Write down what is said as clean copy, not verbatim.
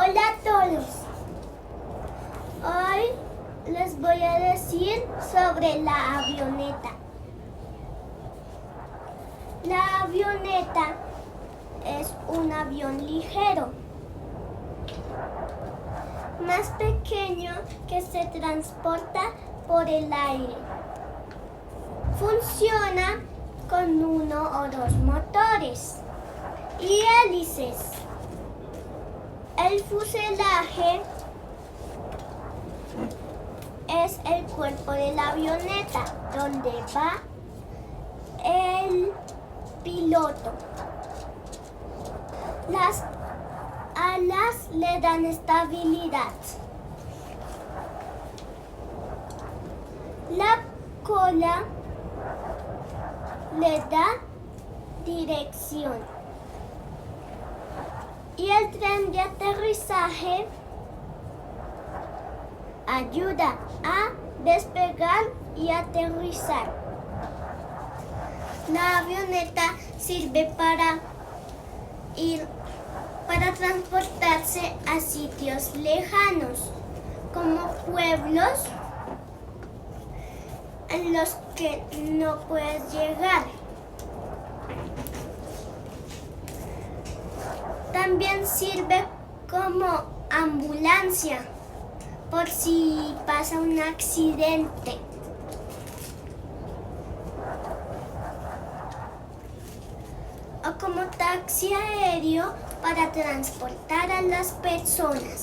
Hola a todos. Hoy les voy a decir sobre la avioneta. La avioneta es un avión ligero, más pequeño que se transporta por el aire. Funciona con uno o dos motores y hélices. El fuselaje es el cuerpo de la avioneta, donde va el piloto. Las alas le dan estabilidad. La cola le da dirección. Y el tren de aterrizaje ayuda a despegar y aterrizar. La avioneta sirve para transportarse a sitios lejanos, como pueblos en los que no puedes llegar. También sirve como ambulancia por si pasa un accidente. O como taxi aéreo para transportar a las personas.